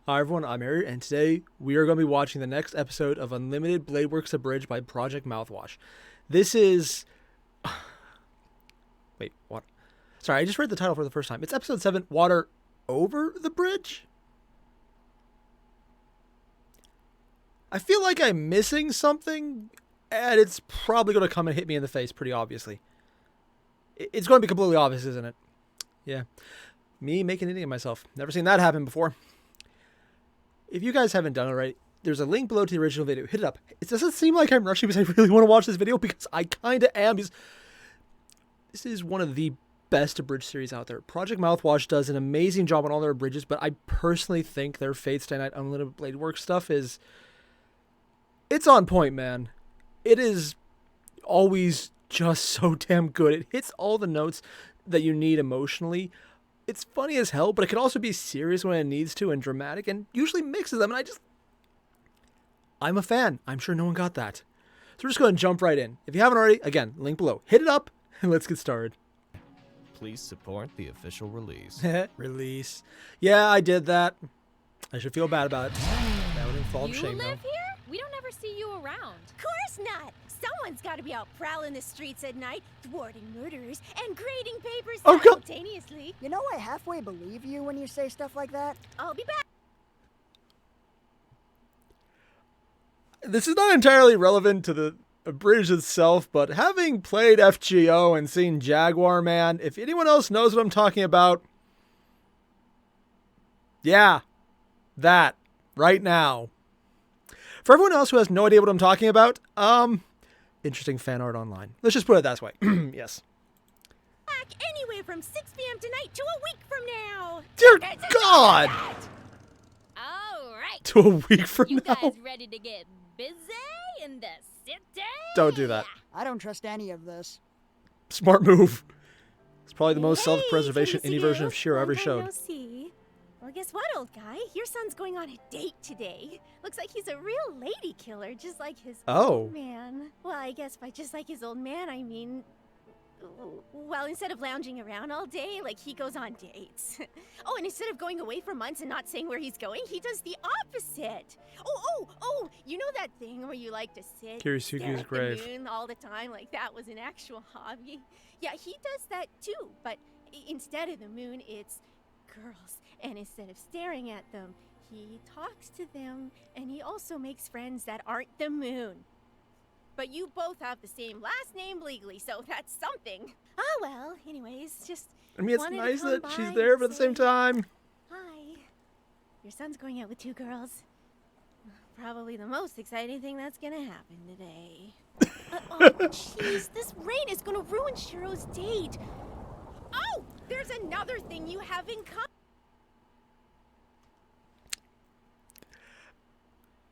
Hi everyone, I'm Airier, and today we are going to be watching the next episode of Unlimited Bladeworks Abridged by Project Mouthwash. This is... Wait, what? Sorry, I just read the title for the first time. It's episode 7, Water Over the Bridge? I feel like I'm missing something, and it's probably going to come and hit me in the face pretty obviously. It's going to be completely obvious, isn't it? Yeah. Me making an idiot of myself. Never seen that happen before. If you guys haven't done it right, there's a link below to the original video. Hit it up. It doesn't seem like I'm rushing because I really want to watch this video, because I kind of am. Because this is one of the best abridged series out there. Project Mouthwash does an amazing job on all their abridges, but I personally think their Fate Stay Night Unlimited Bladeworks stuff is... It's on point, man. It is always just so damn good. It hits all the notes that you need emotionally. It's funny as hell, but it can also be serious when it needs to and dramatic, and usually mixes them, and I'm a fan. I'm sure no one got that. So we're just going to jump right in. If you haven't already, again, link below. Hit it up, and let's get started. Please support the official release. Release. Yeah, I did that. I should feel bad about it. That would involve shame, You though. live here? We don't ever see you around. Of course not! Someone's got to be out prowling the streets at night, thwarting murderers, and grading papers Oh, God. simultaneously. You know, I halfway believe you when you say stuff like that. I'll be back. This is not entirely relevant to the abridged itself, but having played FGO and seen Jaguar Man, if anyone else knows what I'm talking about, yeah, that, right now. For everyone else who has no idea what I'm talking about, interesting fan art online. Let's just put it that way. Yes. Back anywhere from 6 p.m. tonight to a week from now. Dear That's God! All right. To a week from You now? guys ready to get busy in the city? Don't do that. I don't trust any of this. Smart move. It's probably the most Hey, self-preservation Tennessee any version of girls. Shiro ever Long time showed. no see. Well, guess what, old guy? Your son's going on a date today. Looks like he's a real lady killer, just like his Oh. old man. Well, I guess by just like his old man, I mean... Well, instead of lounging around all day, like, he goes on dates. Oh, and instead of going away for months and not saying where he's going, he does the opposite. Oh, you know that thing where you like to sit and stare Kirisuke's at grave. the moon all the time, like that was an actual hobby? Yeah, he does that too, but instead of the moon, it's girls. And instead of staring at them, he talks to them, and he also makes friends that aren't the moon. But you both have the same last name legally, so that's something. Ah, well, anyways, just I mean, it's wanted to nice come that by she's there, and but at the same say time... hi. Your son's going out with 2 girls. Probably the most exciting thing that's gonna happen today. Oh, jeez, this rain is gonna ruin Shiro's date. Oh, there's another thing you have in common.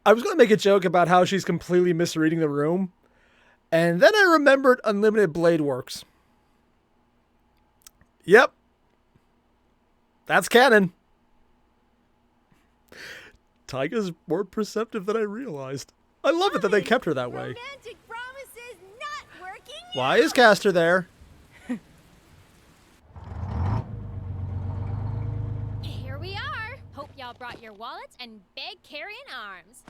I was going to make a joke about how she's completely misreading the room, and then I remembered Unlimited Bladeworks. Yep. That's canon. Taiga's more perceptive than I realized. I love it that they kept her that way. Romantic promises not working. Why is Caster there? Here we are. Hope y'all brought your wallets and big carrying arms.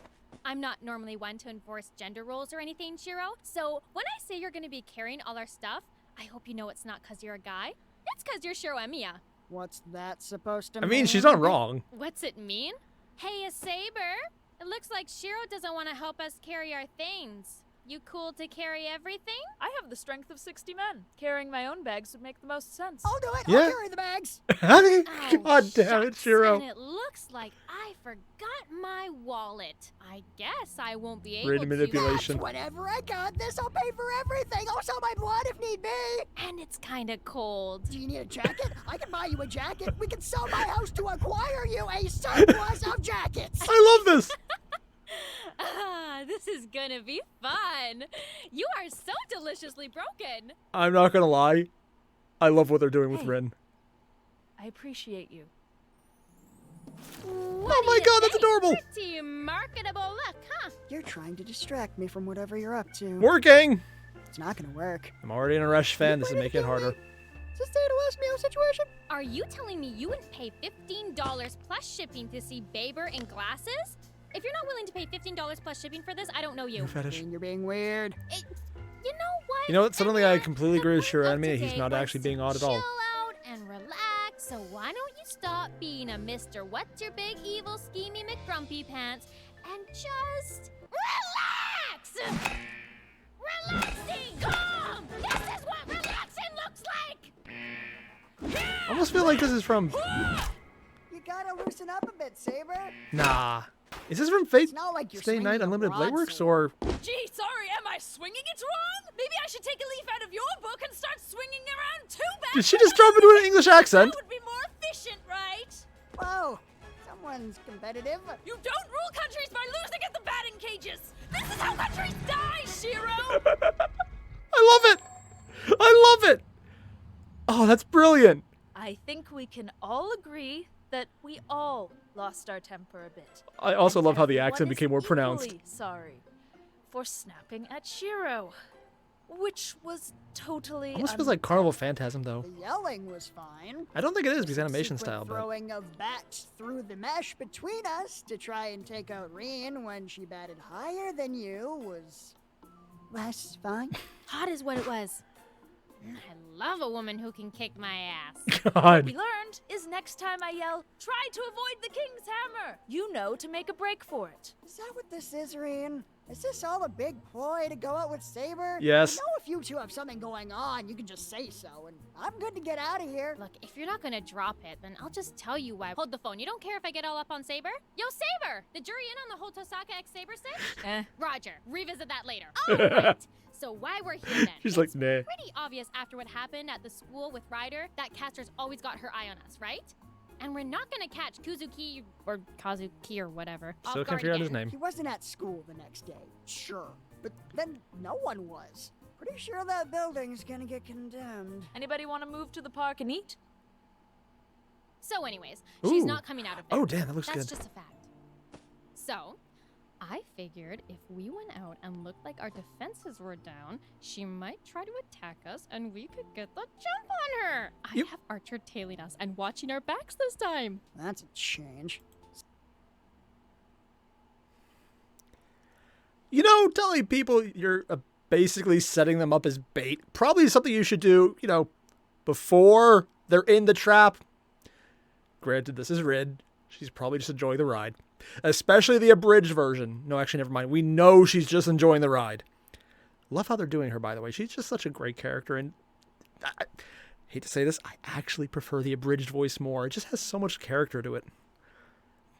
I'm not normally one to enforce gender roles or anything, Shiro, so when I say you're going to be carrying all our stuff, I hope you know it's not because you're a guy. It's because you're Shiro Emiya. What's that supposed to I mean? mean, she's not wrong. What's it mean? Hey, a saber. It looks like Shiro doesn't want to help us carry our things. You cool to carry everything? I have the strength of 60 men. Carrying my own bags would make the most sense. I'll do it. Yeah. I'll carry the bags. Oh, God damn it, shucks. Shiro. And it looks like I forgot my wallet. I guess I won't be able Brain manipulation. That's whatever. I got this. I'll pay for everything. I'll sell my blood if need be. And it's kind of cold. Do you need a jacket? I can buy you a jacket. We can sell my house to acquire you a surplus of jackets. I love this. Ah, this is gonna be fun. You are so deliciously broken. I'm not going to lie. I love what they're doing with Hey. Rin. I appreciate you. Oh my God, that's adorable. Pretty marketable look, huh? You're trying to distract me from whatever you're up to. Working. It's not gonna work. I'm already in a Rush fan. This is making it harder. Is this the last meal situation? Are you telling me you wouldn't pay $15 plus shipping to see Baber in glasses? If you're not willing to pay $15 plus shipping for this, I don't know you. Your fetish. You're being weird. You know what? You know what? Suddenly I completely agree with The point of Shirami. He's today not was actually to being odd at all. Chill out and relax. So why don't you stop being a Mr. What's Your Big Evil Scheming McGrumpy Pants and just relax. Relaxing. Calm. This is what relaxing looks like. I almost feel like this is from... You gotta loosen up a bit, Saber. Nah. Is this from Fate It's not like you're Stay Night swinging a Unlimited Blade Works, broadsword. or... Gee, sorry, am I swinging it wrong? Maybe I should take a leaf out of your book and start swinging around too bad. Did she just drop into an English accent? That would be more efficient, right? Whoa, someone's competitive. You don't rule countries by losing at the batting cages. This is how countries die, Shiro. I love it! I love it! Oh, that's brilliant. I think we can all agree that we all lost our temper a bit. I also And love how the everyone accent is became more pronounced. equally sorry for snapping at Shiro, which was totally Almost feels like Carnival Phantasm, though. The yelling was fine. I don't think it is because Some animation secret style, but... throwing of bats through the mesh between us to try and take out Reen when she batted higher than you was less fine. Hot is what it was. I love a woman who can kick my ass. we God. learned is next time I yell, try to avoid the king's hammer. You know to make a break for it. Is that what this is, Reen? Is this all a big ploy to go out with Saber? Yes. I know if you two have something going on, you can just say so, and I'm good to get out of here. Look, if you're not gonna drop it, then I'll just tell you why. Hold the phone. You don't care if I get all up on Saber? Yo, Saber! The jury in on the whole Tosaka X Saber thing? Roger. Revisit that later. Oh, right. So why we're here then? She's like, It's nah. pretty obvious after what happened at the school with Ryder that Caster's always got her eye on us, right? And we're not gonna catch Kuzuki or Kazuki or whatever. Still off can't guard figure out his again. name. He wasn't at school the next day, sure. But then no one was. Pretty sure that building's gonna get condemned. Anybody want to move to the park and eat? So anyways, she's Ooh. not coming out of there. Oh, damn, that looks That's good. just a fact. So, I figured if we went out and looked like our defenses were down, she might try to attack us and we could get the jump on her. I Yep. have Archer tailing us and watching our backs this time. That's a change. You know, telling people you're basically setting them up as bait, probably something you should do, you know, before they're in the trap. Granted, this is Rid. She's probably just enjoying the ride. Especially the abridged version. No, actually, never mind. We know she's just enjoying the ride. Love how they're doing her, by the way. She's just such a great character. And I hate to say this, I actually prefer the abridged voice more. It just has so much character to it.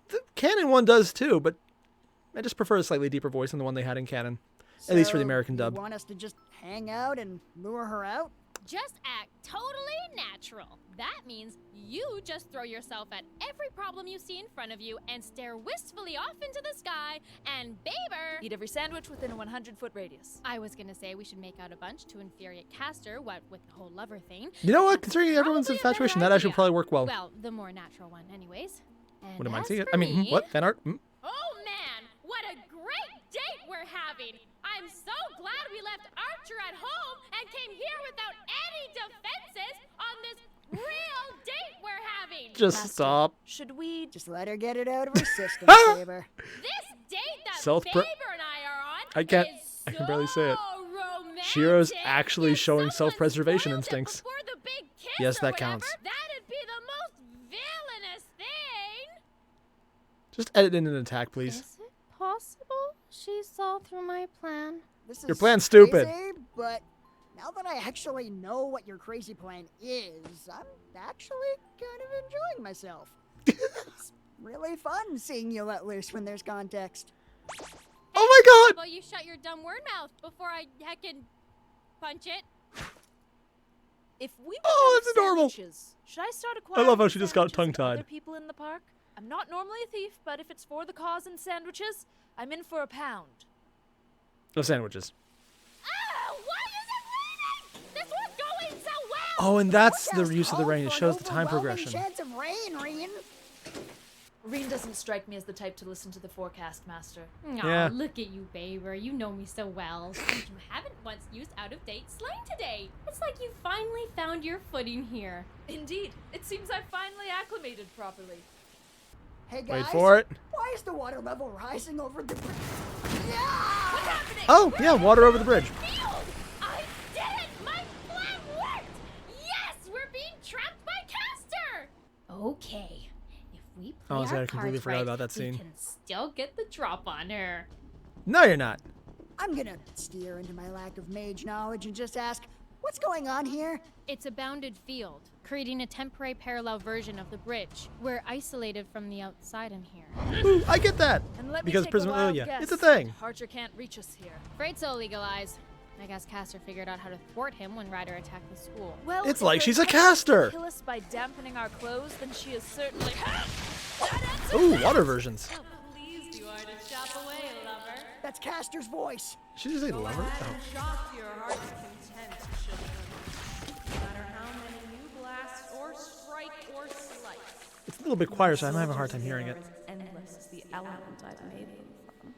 The canon one does too, but I just prefer a slightly deeper voice than the one they had in canon. At least for the So, American you dub. want us to just hang out and lure her out? Just act totally natural. That means you just throw yourself at every problem you see in front of you and stare wistfully off into the sky and Baber. Eat every sandwich within a 100-foot radius. I was gonna say we should make out a bunch to infuriate Caster, what with the whole lover thing. You know what? That's Considering everyone's probably a better infatuation, that actually idea. probably work well. Well, the more natural one, anyways. And Wouldn't mind as seeing it. for I mean, me- what? Fan art? Mm. Oh man, what a great date we're having! I'm so glad we left Archer at home and came here without any defenses on this real date we're having. Just Master, stop. Should we Just let her get it out of her system, Saber. This date that Self-pre- Baber and I are on I can't- is I can barely say it. so romantic. Shiro's actually If showing someone self-preservation spoiled it instincts. before the big kiss Yes, or that whatever, counts. That'd be the most villainous thing. Just edit in an attack, please. Is it possible she saw through my plan? This Your is plan's stupid. crazy, but now that I actually know what your crazy plan is, I'm actually kind of enjoying myself. It's really fun seeing you let loose when there's context. Oh my god! Well, you shut your dumb word mouth before I heckin' punch it. If we Oh, run out of that's adorable. sandwiches, should I start acquiring love how she just got sandwiches from tongue-tied. Other people in the park? I'm not normally a thief, but if it's for the cause and sandwiches, I'm in for a pound. No sandwiches. Oh, why is it raining? This was going so well. Oh, and that's the Forecast use of the called rain. It for an shows the time overwhelming progression. chance of rain, Reen. Reen doesn't strike me as the type to listen to the forecast, Master. Aw, Yeah. look at you, Baber. You know me so well. And you haven't once used out-of-date slang today. It's like you finally found your footing here. Indeed. It seems I've finally acclimated properly. Hey guys, Wait for it. why is the water level rising over the bridge? What's Yeah! happening? Oh, yeah, water over the bridge. Field! I did it! My plan worked! Yes, we're being trapped by Caster! Okay, if we play Honestly, our I completely cards forgot right, about that we scene. can still get the drop on her. No, you're not. I'm gonna steer into my lack of mage knowledge and just ask, what's going on here? It's a bounded field, creating a temporary parallel version of the bridge. We're isolated from the outside in here. Ooh, I get that. And let me Because take Prism, a wild yeah, guess. it's a thing. Archer can't reach us here. Afraid so, Legal Eyes. I guess Caster figured out how to thwart him when Ryder attacked the school. Well, It's if like her she's a intent is to caster. Kill us by dampening our clothes, then she is certainly. That answers Ooh, that. water versions. How pleased you are to chop away, lover. That's Caster's voice. Should you say lover? Oh. Shop to your heart's content, children. No matter how many you blast or strike or slice. It's a little bit quieter, so I'm having a hard time hearing it. As endless as the element I've made them from.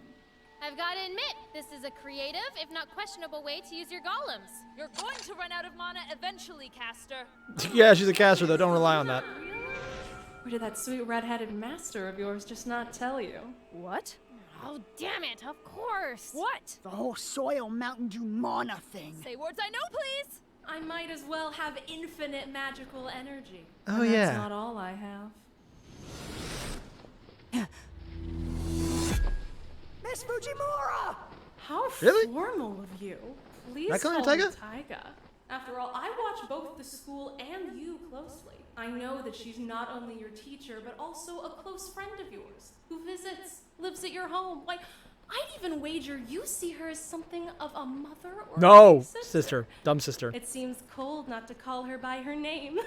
I've got to admit, this is a creative, if not questionable, way to use your golems. You're going to run out of mana eventually, Caster. Yeah, she's a caster, though. Don't rely on that. Or did that sweet red-headed master of yours just not tell you? What? Oh, damn it, of course. What? The whole soil Mountain Dew mana thing. Say words I know, please. I might as well have infinite magical energy. Oh, And yeah. That's not all I have. Miss Fujimura! How Really? formal of you. Please Can I call you call me Taiga? Taiga. After all, I watch both the school and you closely. I know that she's not only your teacher, but also a close friend of yours, who visits, lives at your home. Why, I'd even wager you see her as something of a mother or No, a sister. Dumb sister. It seems cold not to call her by her name,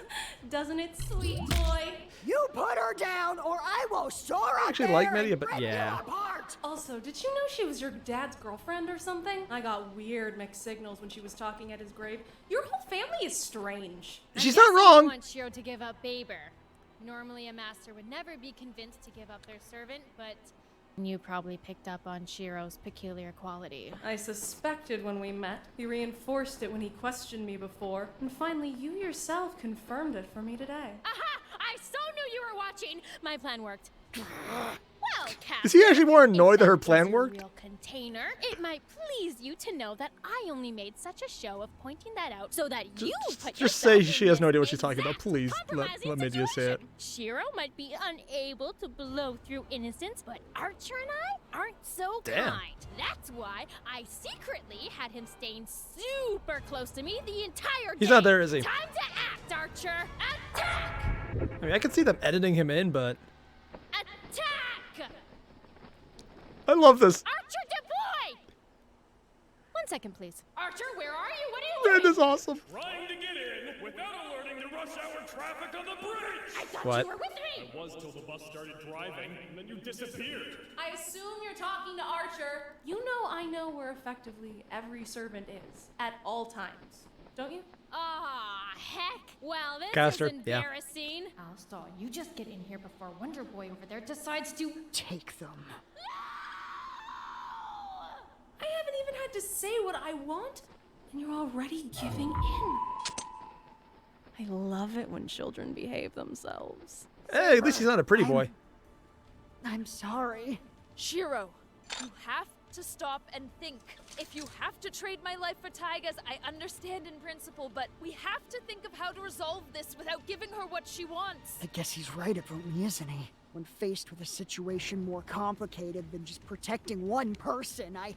doesn't it, sweet boy? You put her down, or I will soar I up actually there like Media, and but rip yeah. you apart. Also, did you know she was your dad's girlfriend or something? I got weird mixed signals when she was talking at his grave. Your whole family is strange. She's I not guess I wrong. want Shiro to give up Baber. Normally, a master would never be convinced to give up their servant, but you probably picked up on Shiro's peculiar quality. I suspected when we met. He reinforced it when he questioned me before. And finally, you yourself confirmed it for me today. Aha! I so knew you were watching. My plan worked. Well, Caster, Is he actually more annoyed that her if plan is your worked? Real container. It might please you to know that I only made such a show of pointing that out so that you put Just say yourself she in has no this idea what she's talking about. exact Please, let compromising Media say it. situation. Shiro might be unable to blow through innocence, but Archer and I aren't so Damn. kind. That's why I secretly had him staying super close to me the entire day. He's not there, is he? Time to act, Archer. Attack! I mean, I can see them editing him in, but Attack! I love this. Archer, deploy! 1 second, please. Archer, where are you? What are you Man, doing? this is awesome. Trying to get in without alerting the rush hour traffic on the bridge! I thought What? you were with me. Was till the bus started driving, and then you disappeared. I assume you're talking to Archer. You know I know where effectively every servant is, at all times. Don't you? Ah, heck. Well, this Caster, is yeah. embarrassing. Alstar, you just get in here before Wonder Boy over there decides to... Take them. I haven't even had to say what I want, and you're already giving in. I love it when children behave themselves. Hey, at least he's not a pretty boy. I'm sorry. Shiro, you have to stop and think. If you have to trade my life for Taiga's, I understand in principle, but we have to think of how to resolve this without giving her what she wants. I guess he's right about me, isn't he? When faced with a situation more complicated than just protecting one person, I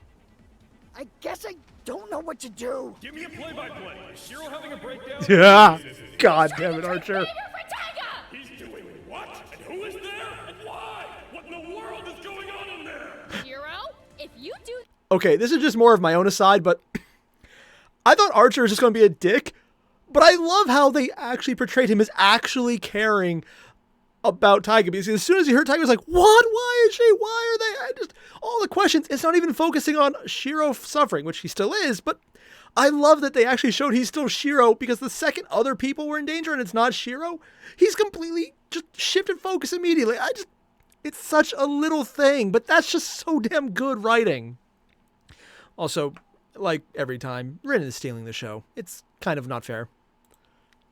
guess I don't know what to do. Give me a play-by-play. Is Shiro having a breakdown? Yeah. God damn it, Archer. Baber for Taiga! He's doing what? And who is there? And why? What in the world is going on in there? Shiro, if you do... Okay, this is just more of my own aside, but I thought Archer was just going to be a dick, but I love how they actually portrayed him as actually caring about Taiga, because as soon as he heard Taiga, he was like, what? Why is she? Why are they? All the questions. It's not even focusing on Shiro suffering, which he still is, but I love that they actually showed he's still Shiro, because the second other people were in danger and it's not Shiro, he's completely just shifted focus immediately. It's such a little thing, but that's just so damn good writing. Also, like every time, Rin is stealing the show. It's kind of not fair.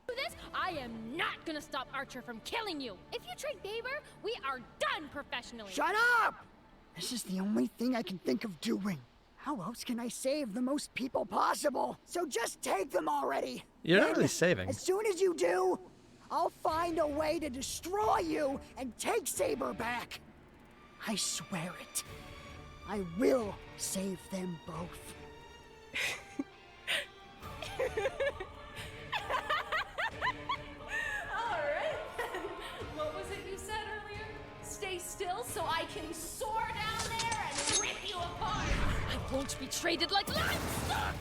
This, I am not gonna stop Archer from killing you. If you trade Baber, we are done professionally. Shut up! This is the only thing I can think of doing. How else can I save the most people possible? So just take them already. You're not And really saving. As soon as you do, I'll find a way to destroy you and take Saber back. I swear it. I will save them both. Alright then. What was it you said earlier? Stay still so I can soar down there and rip you apart. I won't be traded like livestock.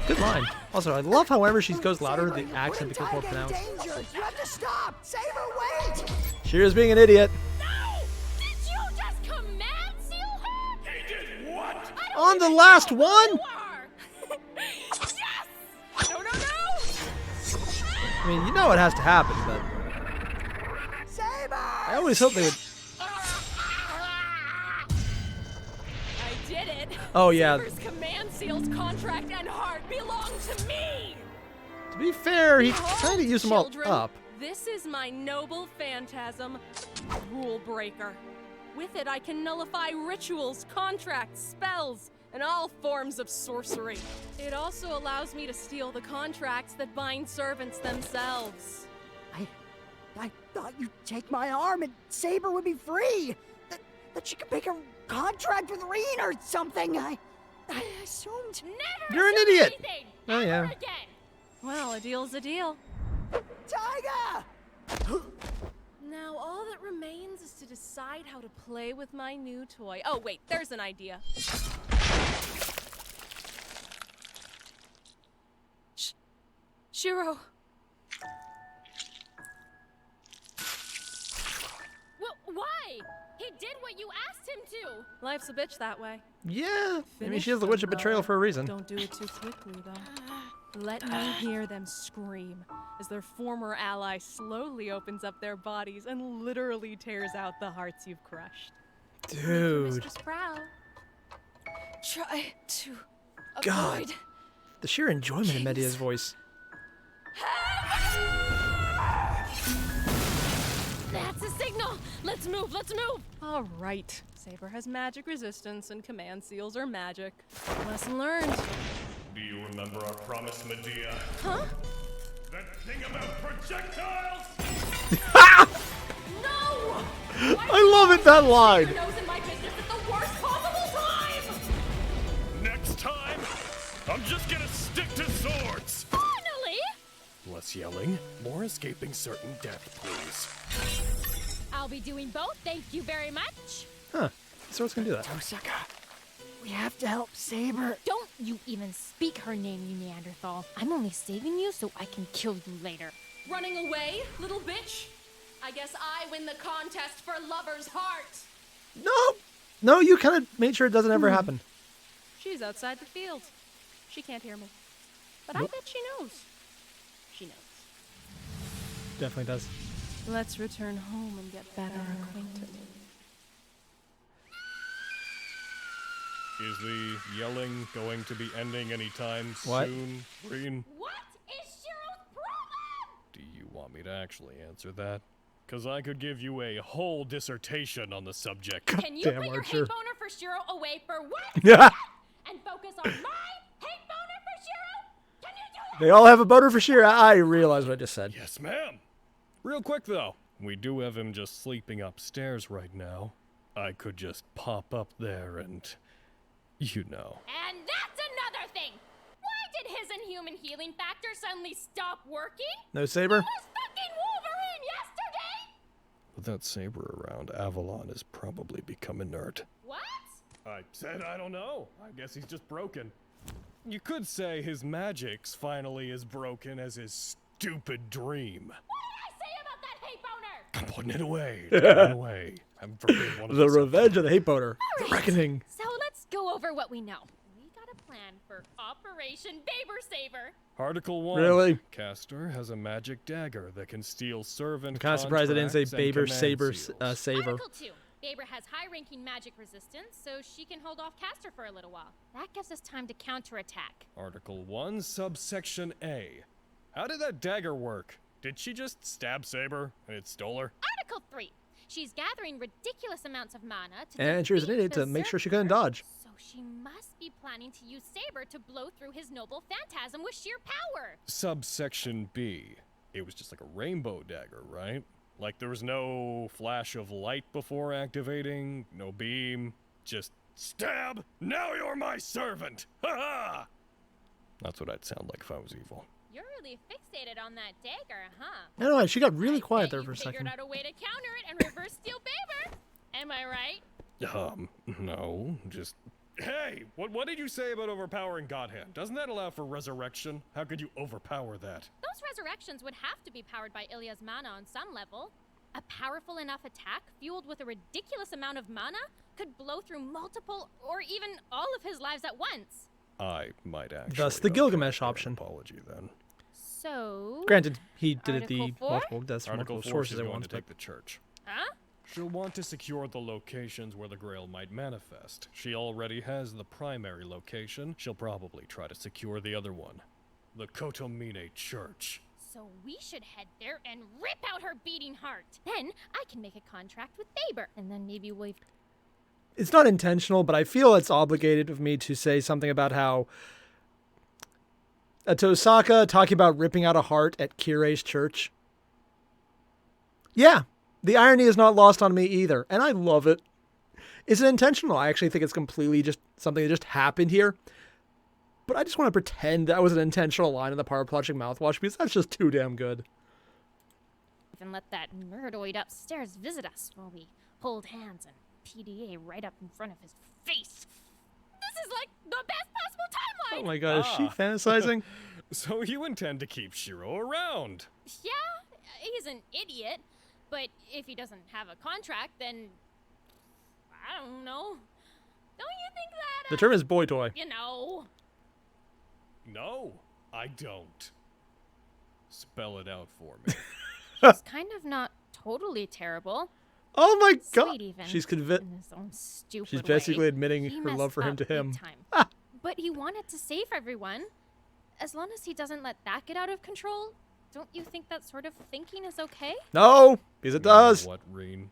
Good line. Also, I love how whenever she goes louder, Saber, the accent becomes more Taiga in pronounced. danger. You have to stop. Saber, wait! Shira's being an idiot. No! Did you just command seal her? He did what? I don't On the even last know one? who you are. Yes! No, no, no! I mean, you know it has to happen, but Saber! I always hope they would. I did it. Oh, yeah. Saber's command seal's contract and heart belong to me. To be fair, he kind of used them all Children, up. This is my noble phantasm, Rule Breaker. With it, I can nullify rituals, contracts, spells, and all forms of sorcery. It also allows me to steal the contracts that bind servants themselves. I thought you'd take my arm and Saber would be free. That she could make a contract with Reen or something. I assumed. Never You're an assume idiot. anything, Oh, ever yeah. again. Well, a deal's a deal. Taiga! Now all that remains is to decide how to play with my new toy. Oh, wait, there's an idea. Shiro. Why? He did what you asked him to. Life's a bitch that way. Yeah. Maybe Finish she has the witch of them, betrayal though. for a reason. Don't do it too quickly, though. Let me hear them scream as their former ally slowly opens up their bodies and literally tears out the hearts you've crushed. Dude. Mistress proud. Try to God. avoid. The sheer enjoyment in Media's voice. That's a signal. Let's move. Let's move. All right. Saber has magic resistance and command seals are magic. Lesson learned. Do you remember our promise, Medea? Huh? That thing about projectiles? No! I love it, that line. Your nose in my business at the worst possible time! Next time, I'm just gonna stick to swords. Finally. Less yelling, more escaping certain death, please. I'll be doing both. Thank you very much. Huh. So it's gonna do that. Osaka, we have to help Saber. Don't you even speak her name, you Neanderthal. I'm only saving you so I can kill you later. Running away, little bitch? I guess I win the contest for lover's heart. No. No, you kind of made sure it doesn't ever happen. She's outside the field. She can't hear me. But I bet she knows. She knows. Definitely does. Let's return home and get better acquainted. Is the yelling going to be ending anytime What? soon, Reen? What is Shiro's problem? Do you want me to actually answer that? Because I could give you a whole dissertation on the subject. Can you Damn, put your Archer. hate boner for Shiro away for one Yeah. and focus on my hate boner for Shiro? Can you do that? They all have a boner for Shira. I realize what I just said. Yes, ma'am. Real quick, though. We do have him just sleeping upstairs right now. I could just pop up there and... you know. And that's another thing. Why did his inhuman healing factor suddenly stop working? No Saber? It was fucking Wolverine yesterday! With that saber around, Avalon has probably become inert. What? I said I don't know. I guess he's just broken. You could say his magic's finally as broken as his stupid dream. What did I say about that hate boner? I'm putting it away. Putting it away. I'm forgetting one of The the revenge of the hate boner. The reckoning. So let's go over what we know. We got a plan for Operation Baber Saver. Article 1. Really? Caster has a magic dagger that can steal servant I'm kind of surprised I didn't say contracts and Baber command Saber seals. Saver. Article 2. Baber has high-ranking magic resistance, so she can hold off Caster for a little while. That gives us time to counterattack. Article 1, subsection A. How did that dagger work? Did she just stab Saber and it stole her? Article 3. She's gathering ridiculous amounts of mana to And she was an defeat idiot the to make sure she couldn't Berserker. dodge. So she must be planning to use Saber to blow through his noble phantasm with sheer power. Subsection B. It was just like a rainbow dagger, right? Like there was no flash of light before activating, no beam, just stab! Now you're my servant! Ha ha! That's what I'd sound like if I was evil. You're really fixated on that dagger, huh? I don't know, she got really I quiet bet there you for a figured second. out a way to counter it and reverse steal Baber. Am I right? No, just... Hey! What did you say about overpowering Godhand? Doesn't that allow for resurrection? How could you overpower that? Those resurrections would have to be powered by Ilya's mana on some level. A powerful enough attack, fueled with a ridiculous amount of mana, could blow through multiple or even all of his lives at once. I might actually... Thus the okay Gilgamesh for an option. Apology, then. So... Granted, he did it the Article 4? multiple deaths from Article multiple 4, sources she's at going once, to but take the church. Huh? She'll want to secure the locations where the Grail might manifest. She already has the primary location. She'll probably try to secure the other one. The Kotomine Church. So we should head there and rip out her beating heart. Then I can make a contract with Baber, and then maybe we've... it's not intentional, but I feel it's obligated of me to say something about how to Osaka talking about ripping out a heart at Kirei's church. Yeah, the irony is not lost on me either, and I love it. Is it intentional? I actually think it's completely just something that just happened here. But I just want to pretend that was an intentional line in the power-clutching mouthwash because that's just too damn good. even let that nerdoid upstairs visit us while we hold hands and PDA right up in front of his face. This is like the best possible timeline! Oh my god, is she fantasizing? So you intend to keep Shiro around? Yeah, he's an idiot, but if he doesn't have a contract, then I don't know. Don't you think that? The term is boy toy. You know. No, I don't. Spell it out for me. He's kind of not totally terrible. Oh my god. Sweet even. She's convinced. In his own stupid She's basically way. admitting He her love messed for him up to big him. time. But he wanted to save everyone. As long as he doesn't let that get out of control, don't you think that sort of thinking is okay? No, because it You know does. what, Reen?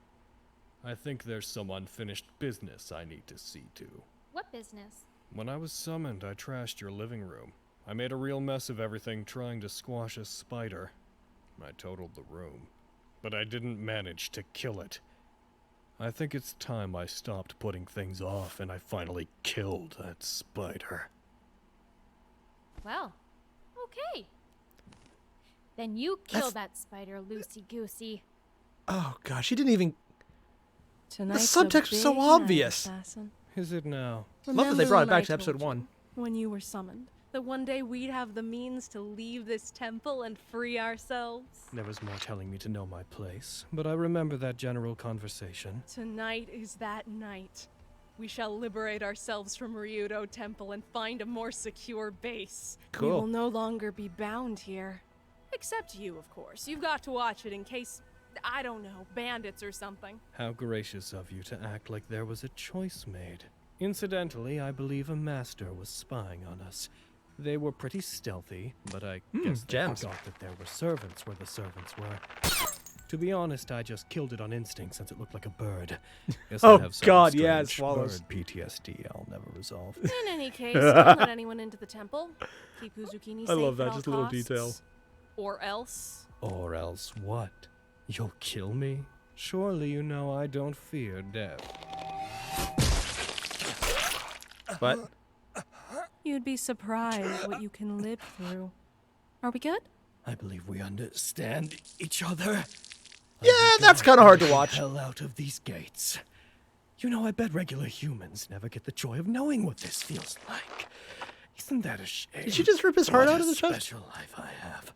I think there's some unfinished business I need to see to. What business? When I was summoned, I trashed your living room. I made a real mess of everything trying to squash a spider. I totaled the room, but I didn't manage to kill it. I think it's time I stopped putting things off and I finally killed that spider. Well, okay. Then you kill that spider, loosey-goosey. Oh gosh, she didn't even. Tonight's subtext a was so big obvious. night, assassin. Is it now? Love that they brought it Remember back when to I episode told you, 1. When you were summoned, that one day we'd have the means to leave this temple and free ourselves? There was more telling me to know my place, but I remember that general conversation. Tonight is that night. We shall liberate ourselves from Ryudo Temple and find a more secure base. We Cool. will no longer be bound here. Except you, of course. You've got to watch it in case, I don't know, bandits or something. How gracious of you to act like there was a choice made. Incidentally, I believe a master was spying on us. They were pretty stealthy, but I guess they gems. forgot that there were servants where the servants were. To be honest, I just killed it on instinct since it looked like a bird. Guess Oh, I have some God, yeah, it strange swallows. bird PTSD I'll never resolve. In any case, don't let anyone into the temple. Keep Uzukini safe I love at that, all just a little costs. detail. Or else. Or else what? You'll kill me? Surely you know I don't fear death. What? You'd be surprised what you can live through. Are we good? I believe we understand each other. Yeah, that's kind of hard to watch. Hell out of these gates. You know, I bet regular humans never get the joy of knowing what this feels like. Isn't that a shame? Did she just rip his heart What out of a the chest? special life I have.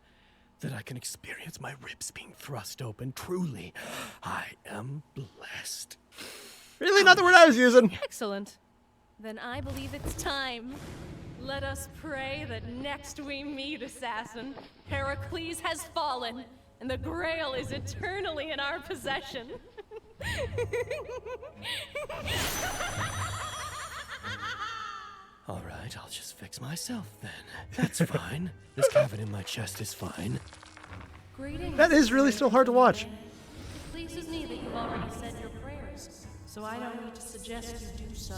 That I can experience my ribs being thrust open. Truly, I am blessed. Really, not the word I was using. Excellent. Then I believe it's time. Let us pray that next we meet, assassin, Heracles has fallen, and the Grail is eternally in our possession. All right, I'll just fix myself then. That's fine. This cavity in my chest is fine. Greetings. That is really still hard to watch. It pleases me that you've already said your prayers, so I don't need to suggest you do so.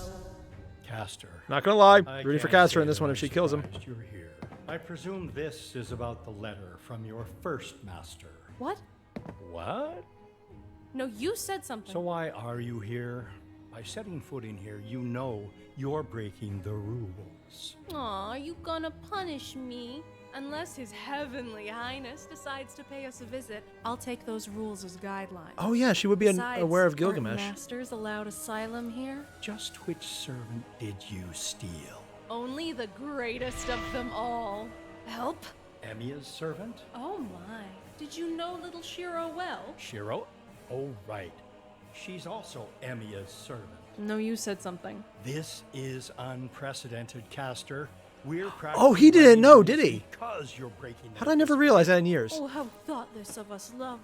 Caster. Not gonna lie, I rooting for can't Castor in say this that one I'm if she kills him. surprised You're here. I presume this is about the letter from your first master. What? What? No, you said something. So why are you here? By setting foot in here, you know you're breaking the rules. Aw, are you gonna punish me? Unless His Heavenly Highness decides to pay us a visit, I'll take those rules as guidelines. Oh yeah, she would be Besides, aware of aren't Gilgamesh. masters allowed asylum here? Just which servant did you steal? Only the greatest of them all. Help? Emia's servant? Oh my. Did you know little Shiro well? Shiro? Oh, right. She's also Emia's servant. No, you said something. This is unprecedented, Caster. We're Oh, he didn't know, running did he? Because you're breaking How'd I never realize that in years? Oh, how thoughtless of us lovers.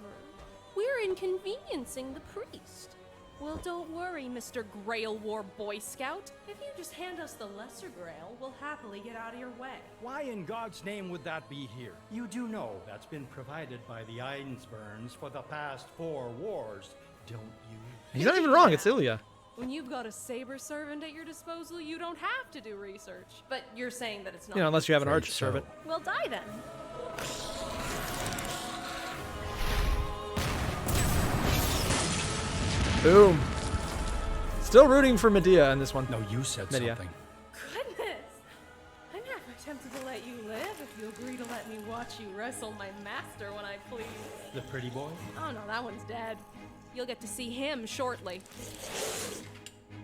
We're inconveniencing the priest. Well, don't worry, Mr. Grail War Boy Scout. If you just hand us the lesser Grail, we'll happily get out of your way. Why in God's name would that be here? You do know that's been provided by the Einsburns for the past 4 wars, don't you? He's not even wrong, it's Ilya. When you've got a saber servant at your disposal, you don't have to do research. But you're saying that it's not. You know, unless you have an Afraid archer so. servant. Well, die then. Boom. Still rooting for Medea in this one. No, you said Medea. something. Goodness! I'm half tempted to let you live if you agree to let me watch you wrestle my master when I please. The pretty boy? Oh no, that one's dead. You'll get to see him shortly.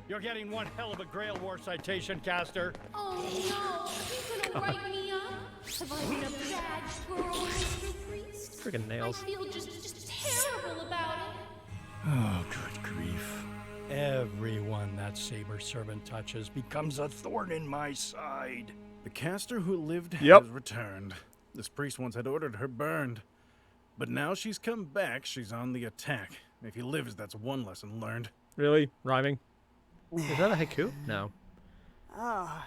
You're getting one hell of a Grail War citation, Caster. Oh no, he's gonna write me up. Have I been a bad girl, Mr. Priest? Friggin' nails. I feel just terrible about it. Oh, good grief. Everyone that saber servant touches becomes a thorn in my side. The caster who lived Yep. has returned. This priest once had ordered her burned. But now she's come back, she's on the attack. If he lives, that's one lesson learned. Really? Rhyming? Is that a haiku? No. Oh,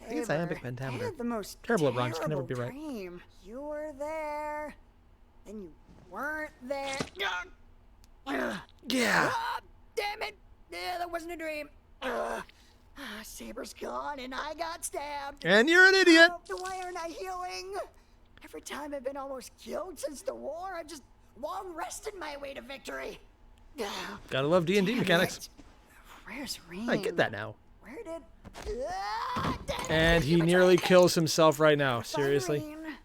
I think it's iambic Saber, I pentameter. had the most Terrible at rhymes, can never be right. dream. You were there, then you weren't there. Yeah. Ah, damn it! Yeah, that wasn't a dream. Saber's gone, and I got stabbed. And you're an idiot. Oh, why aren't I healing? Every time I've been almost killed since the war, I've just long rested my way to victory. Gotta love D&D Damn mechanics. it. Where's Reem? I get that now. Where did? Damn And it. he If I nearly try kills himself right now. to find Seriously? Reem and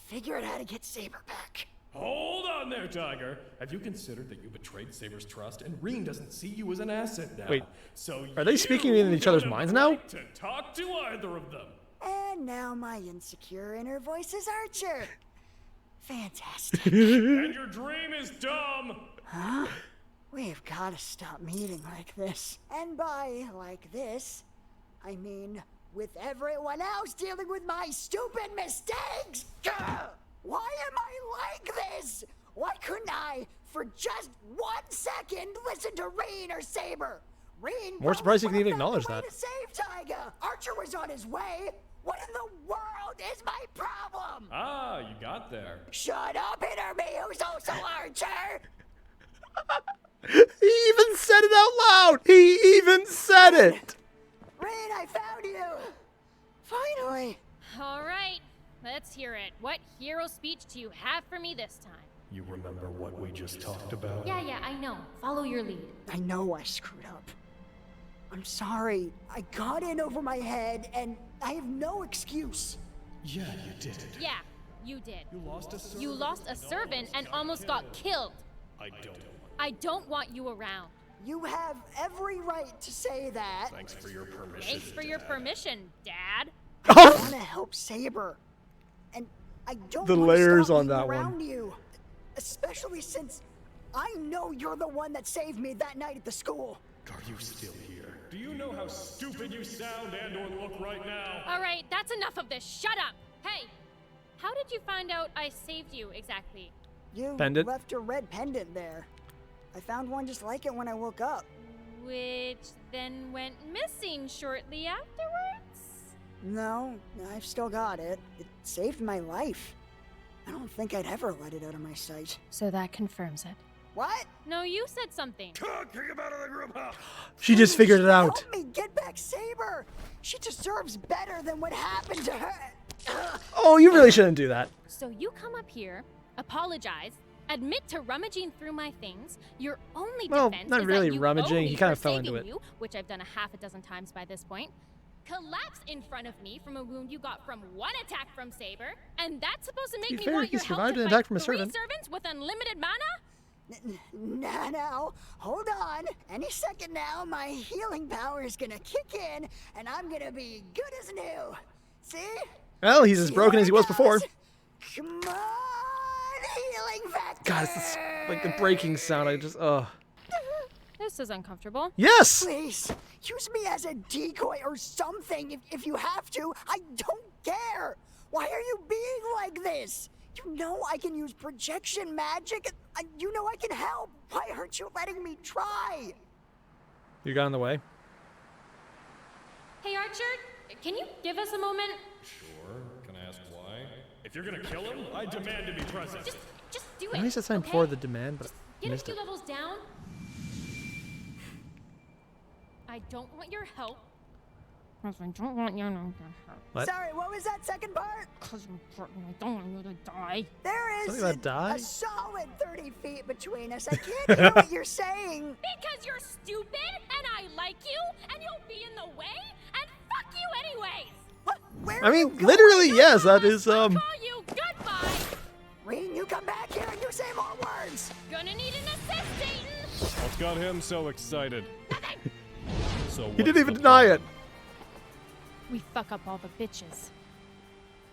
figure out how to get Saber back. Hold on there, Tiger. Have you considered that you betrayed Saber's trust, and Reen doesn't see you as an asset now? Wait, so are they speaking in each you other's don't have minds a now? right to talk to either of them. And now my insecure inner voice is Archer. Fantastic. And your dream is dumb. Huh? We've got to stop meeting like this. And by like this, I mean with everyone else dealing with my stupid mistakes. Gah! Why am I like this? Why couldn't I, for just 1 second, listen to Reen or Saber? Reen More surprised you can probably even would've acknowledge found a that. way to save Tyga. Archer was on his way. What in the world is my problem? Ah, you got there. Shut up, inner me, who's also Archer. He even said it out loud. He even said it. Reen, I found you. Finally. All right, let's hear it. What hero speech do you have for me this time? You remember what we just talked about? Yeah, I know. Follow your lead. I know I screwed up. I'm sorry. I got in over my head, and I have no excuse. Yeah, you did. Yeah, you did. You lost a servant. You lost a servant and almost got killed. I don't want you around. You have every right to say that. Thanks for your permission. Thanks for your permission, Dad. I want to help Saber, and I don't The want to layers stop on being that one. around you, especially since I know you're the one that saved me that night at the school. Are you still here? Do you know how stupid you sound and or look right now? All right, that's enough of this. Shut up. Hey, how did you find out I saved you exactly? You Pendant? left a red pendant there. I found one just like it when I woke up. Which then went missing shortly afterwards? No, I've still got it. It saved my life. I don't think I'd ever let it out of my sight. So that confirms it. What? No, you said something. Kick him out of the group, huh? She just figured it out. Help me get back Saber. She deserves better than what happened to her. Oh, you really shouldn't do that. So you come up here, apologize, admit to rummaging through my things. Your only Well, defense not is really that you rummaging. owe me He kind for of fell into saving it. You, which I've done a half a dozen times by this point. Collapse in front of me from a wound you got from one attack from Saber, and that's supposed to make be me fair, want he your help survived to an fight attack from a 3 servant. servants with unlimited mana? Now, hold on. Any second now, my healing power is gonna kick in, and I'm gonna be good as new. See? Well, he's as broken as he was before. Come on, healing factor. God, it's like the breaking sound. I just, This is uncomfortable. Yes! Please, use me as a decoy or something if you have to. I don't care. Why are you being like this? You know I can use projection magic. You know I can help. Why aren't you letting me try? You got in the way. Hey, Archer, can you give us a moment? Sure. Can I ask why? If you're gonna kill him, I demand to be present. Just do it. I know he said something okay? before the demand, but I Get a missed few it. levels down. I don't want your help. I don't want your help. What? Sorry, what was that second part? Because I don't want you to die. There is Something about die? a solid 30 feet between us. I can't hear what you're saying. Because you're stupid, and I like you, and you'll be in the way, and fuck you anyways. What? Where I are you mean, going? literally, yes, that is, Call you goodbye. Reen, you come back here and you say more words. Gonna need an assist, Dayton. What got him so excited? So He didn't even deny it. We fuck up all the bitches.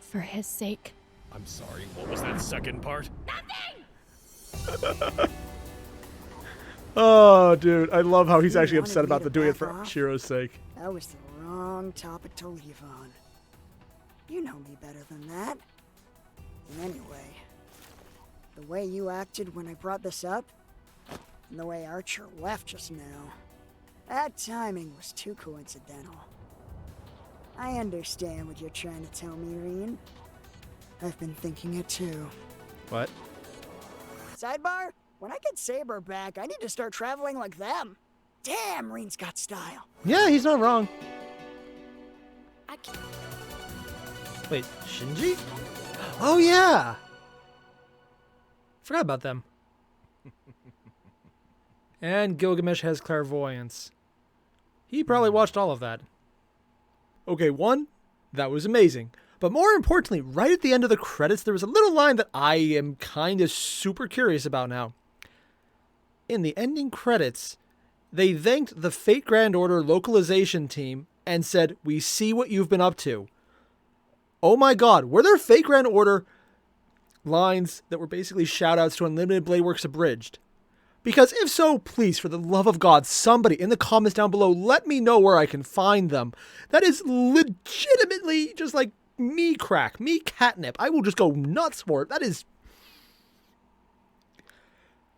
For his sake. I'm sorry, what was that second part? Nothing! Oh, dude, I love how he's You actually wanted upset me about to the doing it back for off? Shiro's sake. That was the wrong topic to leave on. You know me better than that. And anyway, the way you acted when I brought this up, and the way Archer left just now, that timing was too coincidental. I understand what you're trying to tell me, Reen. I've been thinking it too. What? Sidebar? When I get Saber back, I need to start traveling like them. Damn, Reen's got style. Yeah, he's not wrong. I can't. Wait, Shinji? Oh, yeah! Forgot about them. And Gilgamesh has clairvoyance. He probably watched all of that. Okay, one, that was amazing. But more importantly, right at the end of the credits, there was a little line that I am kind of super curious about now. In the ending credits, they thanked the Fate Grand Order localization team and said, "We see what you've been up to." Oh my god, were there Fate Grand Order lines that were basically shoutouts to Unlimited Blade Works Abridged? Because if so, please, for the love of God, somebody in the comments down below, let me know where I can find them. That is legitimately just like me crack, me catnip. I will just go nuts for it. That is...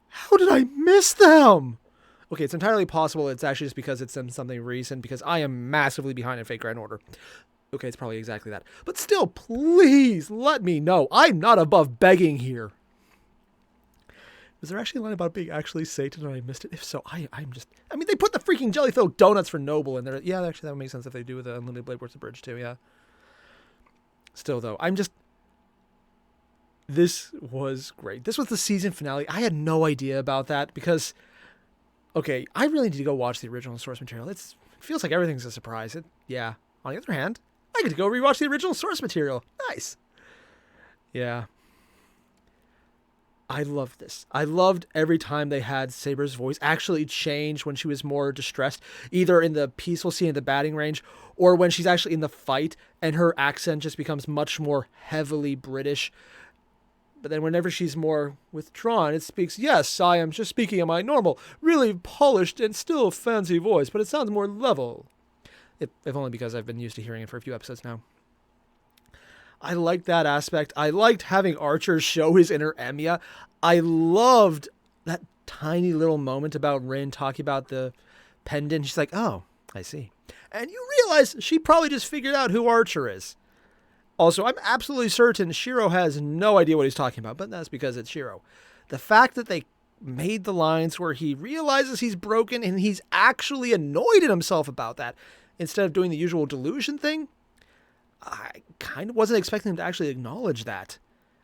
How did I miss them? Okay, it's entirely possible it's actually just because it's in something recent, because I am massively behind in Fate Grand Order. Okay, it's probably exactly that. But still, please let me know. I'm not above begging here. Was there actually a line about being actually Satan and I missed it? If so, I'm just... I mean, they put the freaking jelly-filled donuts for Noble in there. Yeah, actually, that would make sense if they do with the Unlimited Blade Works Abridged too, yeah. Still, though, I'm just... This was great. This was the season finale. I had no idea about that because... Okay, I really need to go watch the original source material. It feels like everything's a surprise. Yeah. On the other hand, I get to go rewatch the original source material. Nice. Yeah. I loved this. I loved every time they had Saber's voice actually change when she was more distressed, either in the peaceful scene in the batting range or when she's actually in the fight and her accent just becomes much more heavily British. But then whenever she's more withdrawn, it speaks, yes, I am just speaking in my normal, really polished and still fancy voice, but it sounds more level. If only because I've been used to hearing it for a few episodes now. I liked that aspect. I liked having Archer show his inner Emiya. I loved that tiny little moment about Rin talking about the pendant. She's like, oh, I see. And you realize she probably just figured out who Archer is. Also, I'm absolutely certain Shiro has no idea what he's talking about, but that's because it's Shiro. The fact that they made the lines where he realizes he's broken and he's actually annoyed at himself about that, instead of doing the usual delusion thing, I kind of wasn't expecting him to actually acknowledge that.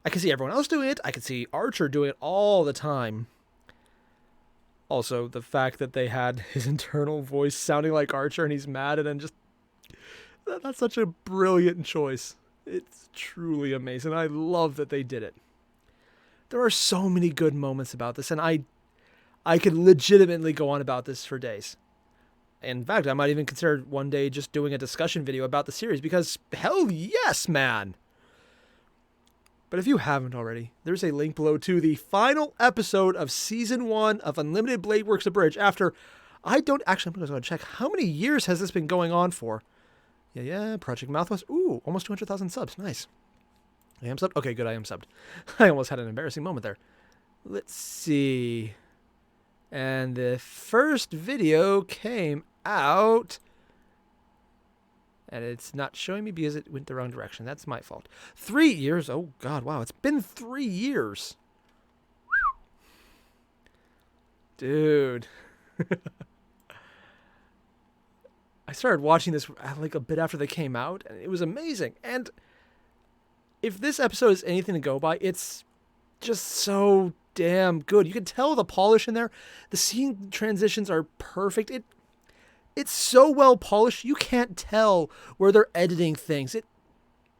I could see everyone else doing it. I could see Archer doing it all the time. Also, the fact that they had his internal voice sounding like Archer and he's mad and then just... That's such a brilliant choice. It's truly amazing. I love that they did it. There are so many good moments about this, and I could legitimately go on about this for days. In fact, I might even consider one day just doing a discussion video about the series, because hell yes, man! But if you haven't already, there's a link below to the final episode of Season 1 of Unlimited Blade Works Abridged after... I'm going to go check. How many years has this been going on for? Yeah, Project Mouthwash. Ooh, almost 200,000 subs. Nice. I am subbed? Okay, good, I am subbed. I almost had an embarrassing moment there. Let's see. And the first video came out... And it's not showing me because it went the wrong direction. That's my fault. 3 years? Oh, God, wow. It's been 3 years. Dude. I started watching this like a bit after they came out, and it was amazing. And if this episode is anything to go by, it's just so damn good. You can tell the polish in there. The scene transitions are perfect. It's so well polished, you can't tell where they're editing things.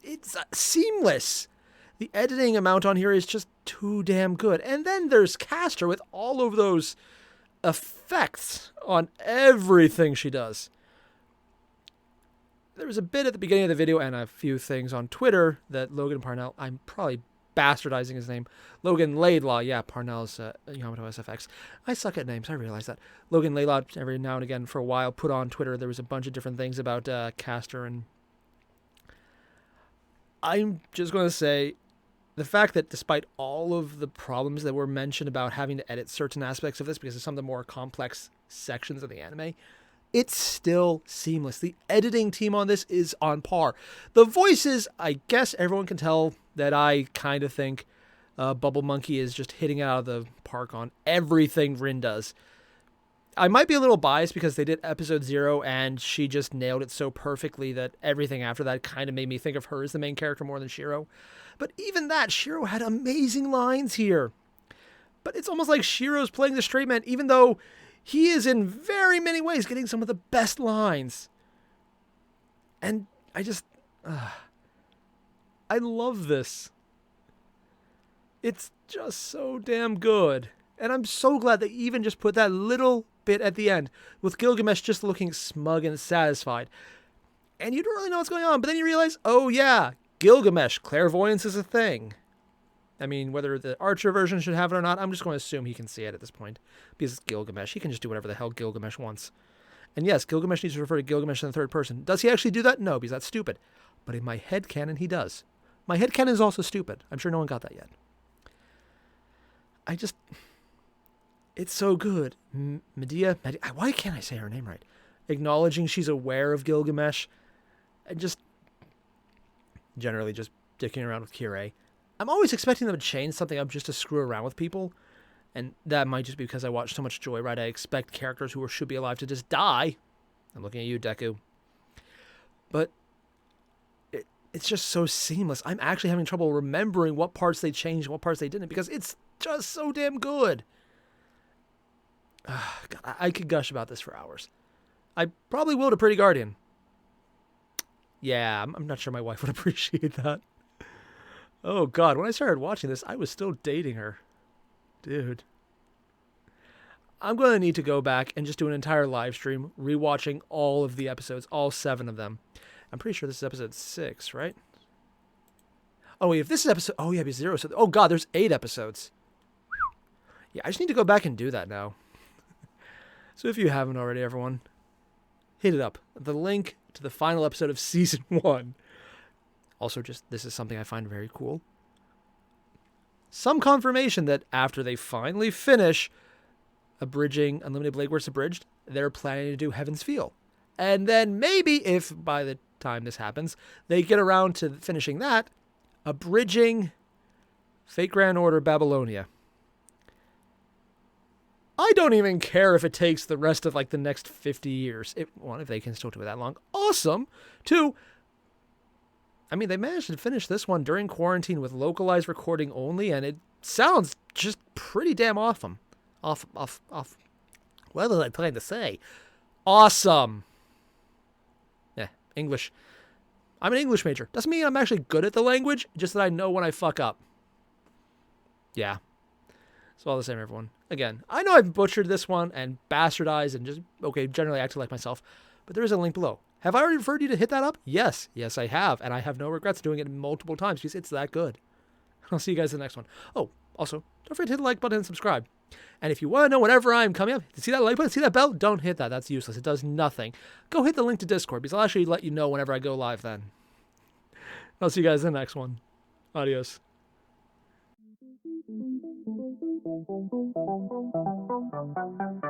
It's seamless. The editing amount on here is just too damn good. And then there's Castor with all of those effects on everything she does. There was a bit at the beginning of the video and a few things on Twitter that Logan Parnell, I'm probably bastardizing his name, Logan Laidlaw, yeah, Parnell's Yamato SFX. I suck at names, I realize that. Logan Laidlaw, every now and again for a while, put on Twitter, there was a bunch of different things about Castor, and I'm just going to say, the fact that despite all of the problems that were mentioned about having to edit certain aspects of this because of some of the more complex sections of the anime, it's still seamless. The editing team on this is on par. The voices, I guess everyone can tell that I kind of think Bubble Monkey is just hitting it out of the park on everything Rin does. I might be a little biased because they did episode 0 and she just nailed it so perfectly that everything after that kind of made me think of her as the main character more than Shiro. But even that, Shiro had amazing lines here. But it's almost like Shiro's playing the straight man, even though he is in very many ways getting some of the best lines. And I just... I love this. It's just so damn good. And I'm so glad they even just put that little bit at the end with Gilgamesh just looking smug and satisfied. And you don't really know what's going on, but then you realize, oh yeah, Gilgamesh, clairvoyance is a thing. I mean, whether the Archer version should have it or not, I'm just going to assume he can see it at this point. Because it's Gilgamesh. He can just do whatever the hell Gilgamesh wants. And yes, Gilgamesh needs to refer to Gilgamesh in the third person. Does he actually do that? No, because that's stupid. But in my headcanon, he does. My headcanon is also stupid. I'm sure no one got that yet. It's so good. Medea, why can't I say her name right? Acknowledging she's aware of Gilgamesh. And just generally just dicking around with Kirei. I'm always expecting them to change something up just to screw around with people. And that might just be because I watch so much Joyride. I expect characters who should be alive to just die. I'm looking at you, Deku. But it's just so seamless. I'm actually having trouble remembering what parts they changed and what parts they didn't because it's just so damn good. God, I could gush about this for hours. I probably will to Pretty Guardian. Yeah, I'm not sure my wife would appreciate that. Oh, God, when I started watching this, I was still dating her. Dude. I'm going to need to go back and just do an entire live stream, rewatching all of the episodes, all 7 of them. I'm pretty sure this is episode 6, right? Oh, wait, if this is episode... Oh, yeah, it'd be 0. So, oh, God, there's 8 episodes. Yeah, I just need to go back and do that now. So if you haven't already, everyone, hit it up. The link to the final episode of Season 1. Also, this is something I find very cool. Some confirmation that after they finally finish abridging Unlimited Blade Works Abridged, they're planning to do Heaven's Feel. And then maybe, if by the time this happens, they get around to finishing that, abridging Fate Grand Order Babylonia. I don't even care if it takes the rest of like the next 50 years. One, if they can still do it that long, awesome. 2, I mean, they managed to finish this one during quarantine with localized recording only, and it sounds just pretty damn awesome. Off. What was I trying to say? Awesome. Yeah, English. I'm an English major. Doesn't mean I'm actually good at the language, just that I know when I fuck up. Yeah. It's all the same, everyone. Again, I know I've butchered this one and bastardized and just, generally acted like myself, but there is a link below. Have I already referred you to hit that up? Yes. Yes, I have, and I have no regrets doing it multiple times because it's that good. I'll see you guys in the next one. Oh, also, don't forget to hit the like button and subscribe. And if you want to know whenever I'm coming up, see that like button, see that bell? Don't hit that. That's useless. It does nothing. Go hit the link to Discord because I'll actually let you know whenever I go live then. I'll see you guys in the next one. Adios. Thank you.